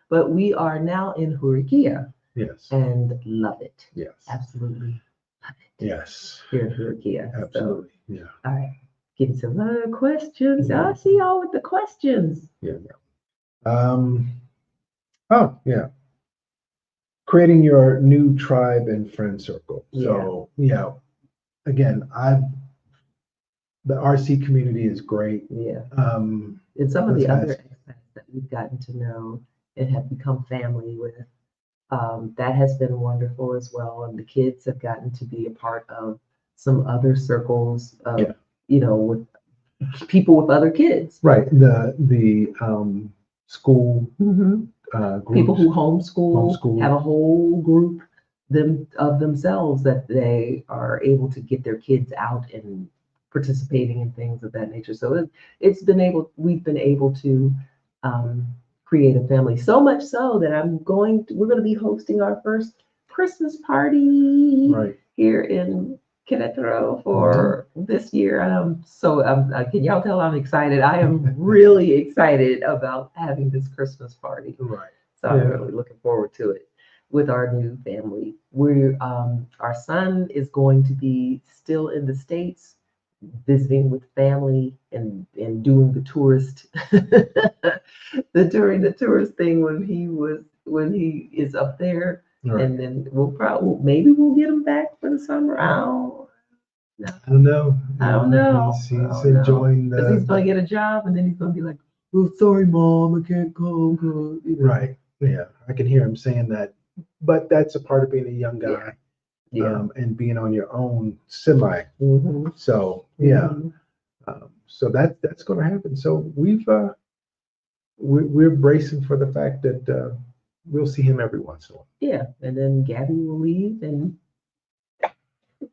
But we are now in Juriquilla. Yes. And love it. Yes. Absolutely love it. Yes. Here in Juriquilla. Absolutely. So, yeah. all right. Getting some other questions. I see y'all with the questions. Yeah. Oh yeah. Creating your new tribe and friend circle. So again, the RC community is great. Yeah. And some of the other expats that we've gotten to know and have become family with, that has been wonderful as well. And the kids have gotten to be a part of some other circles of, with people with other kids. Right. The school groups. People who homeschool have a whole group of themselves that they are able to get their kids out and participating in things of that nature. So we've been able to create a family, so much so that we're going to be hosting our first Christmas party here in Querétaro for this year. And can y'all tell I'm excited? I am really excited about having this Christmas party. Right. So I'm really looking forward to it with our new family. Our son is going to be still in the States, visiting with family and doing the tourist during the tourist thing when he is up there. Right. And then maybe we'll get him back for the summer. I don't know. He's enjoying because he's going to get a job and then he's going to be like, "Oh, sorry, Mom, I can't come." Right. Yeah, I can hear him saying that, but that's a part of being a young guy. And being on your own semi. So so that's going to happen. So we've we're bracing for the fact that we'll see him every once in a while. Yeah, and then Gabby will leave, and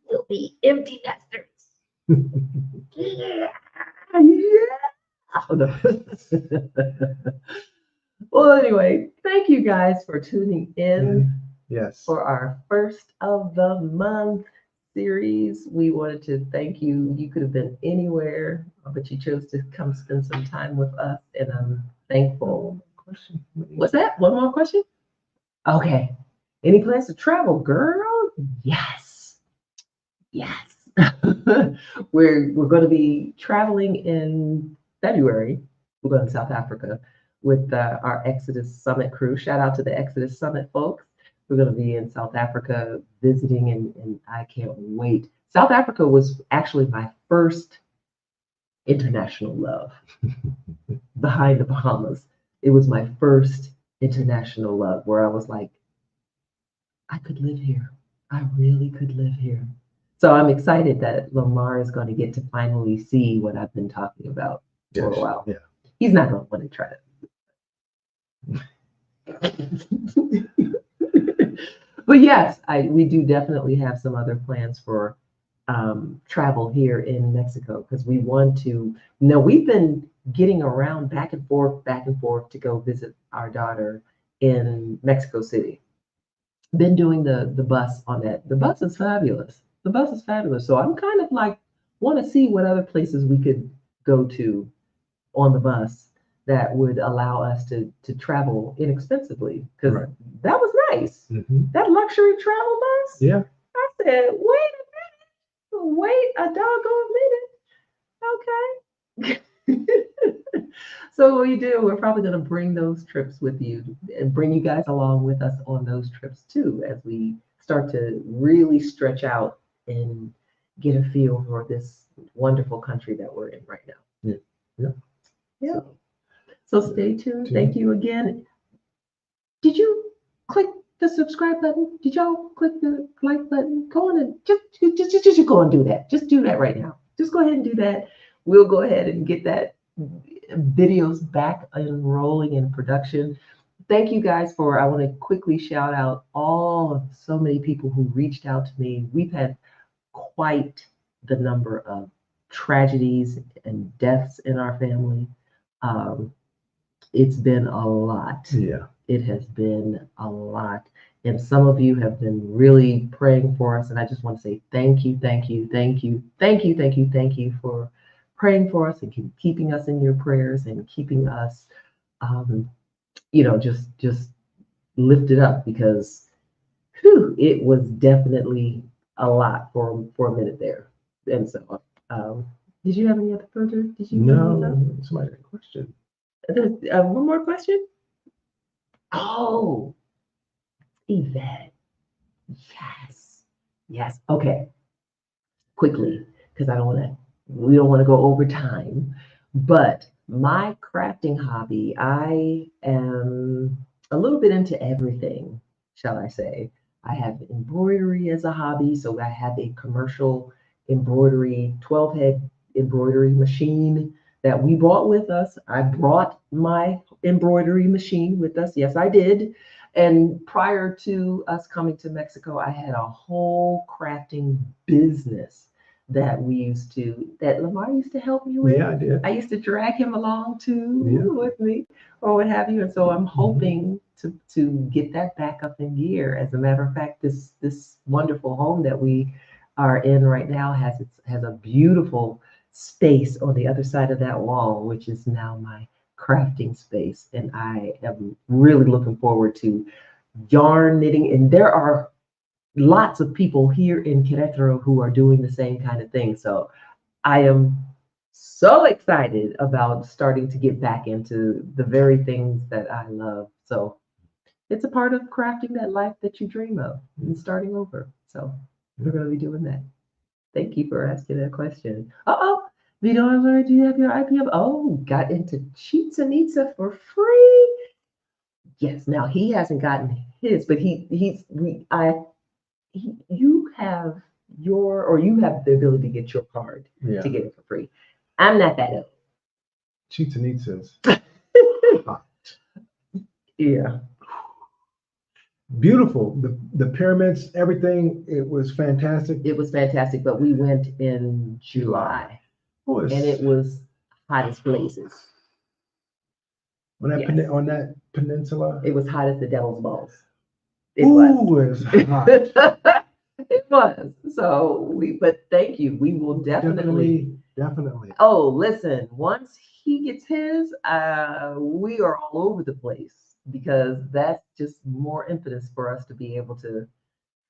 we'll be empty nesters. Yeah. Oh, no. Well, anyway, thank you guys for tuning in Yes. for our first of the month series. We wanted to thank you. You could have been anywhere, but you chose to come spend some time with us, and I'm thankful. Question. What's that? One more question? Okay. Any plans to travel, girl? Yes. Yes. We're going to be traveling in February. We're going to South Africa with our Exodus Summit crew. Shout out to the Exodus Summit folks. We're going to be in South Africa visiting, and I can't wait. South Africa was actually my first international love behind the Bahamas. It was my first international love where I was like, I could live here. I really could live here. So I'm excited that Lamar is going to get to finally see what I've been talking about for a while. Yeah. He's not going to want to try it. But yes, we do definitely have some other plans for travel here in Mexico because we want to. We've been getting around back and forth to go visit our daughter in Mexico City. Been doing the bus on that. The bus is fabulous. The bus is fabulous. So I'm kind of like want to see what other places we could go to on the bus that would allow us to travel inexpensively because that was nice. Mm-hmm. That luxury travel bus. Yeah. I said, wait a doggone minute. Okay. So what we do, we're probably going to bring those trips with you and bring you guys along with us on those trips too, as we start to really stretch out and get a feel for this wonderful country that we're in right now. Yeah. So stay tuned. Thank you again. Did you click the subscribe button? Did y'all click the like button? Go on and just go and do that. Just do that right now. Just go ahead and do that. We'll go ahead and get that videos back and rolling in production. Thank you guys I want to quickly shout out so many people who reached out to me. We've had quite the number of tragedies and deaths in our family. It's been a lot. Yeah. It has been a lot. And some of you have been really praying for us. And I just want to say thank you for praying for us and keeping us in your prayers and keeping us, just lifted up because it was definitely a lot for a minute there. And so, did you have any other further? Did you? No, somebody had a question. One more question? Oh, Yvette. Yes. Okay. Quickly, because we don't want to go over time. But my crafting hobby, I am a little bit into everything, shall I say. I have embroidery as a hobby, so I have a commercial embroidery, 12-head embroidery machine that we brought with us. I brought my embroidery machine with us. Yes, I did. And prior to us coming to Mexico, I had a whole crafting business that Lamar used to help me with. Yeah, I did. I used to drag him along too with me or what have you. And so I'm hoping to get that back up in gear. As a matter of fact, this wonderful home that we are in right now has a beautiful space on the other side of that wall, which is now my crafting space. And I am really looking forward to yarn knitting. And there are lots of people here in Querétaro who are doing the same kind of thing. So I am so excited about starting to get back into the very things that I love. So it's a part of crafting that life that you dream of and starting over. So we're going to be doing that. Thank you for asking that question. Vidor, do you have your IPM? Oh, got into Cheats and Itza for free. Yes. Now he hasn't gotten his, but you have you have the ability to get your card to get it for free. I'm not that old. Cheats and Itzas. hot. Yeah. Beautiful. The pyramids, everything, it was fantastic. It was fantastic, but we went in July, Oh, and it was hot as blazes. on that Yes. on that peninsula. It was hot as the devil's balls. It Ooh, it was hot. It was. So but thank you. We will definitely. Oh, listen, once he gets his, we are all over the place because that's just more impetus for us to be able to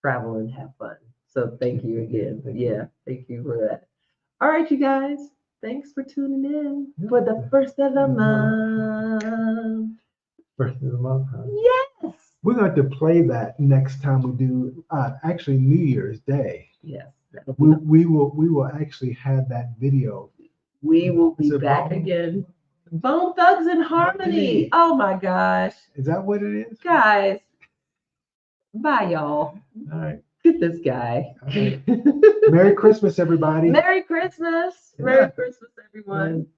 travel and have fun. So thank you again. Thank you for that. All right, you guys. Thanks for tuning in for the first of the month. First of the month, huh? Yes. We're going to play that next time we do, actually New Year's Day. Yes. We will actually have that video. We will be back again. Bone Thugs in Harmony. Oh my gosh. Is that what it is? Guys. Bye, y'all. All right. Get this guy. All right. Merry Christmas, everybody. Merry Christmas. Merry Christmas, everyone.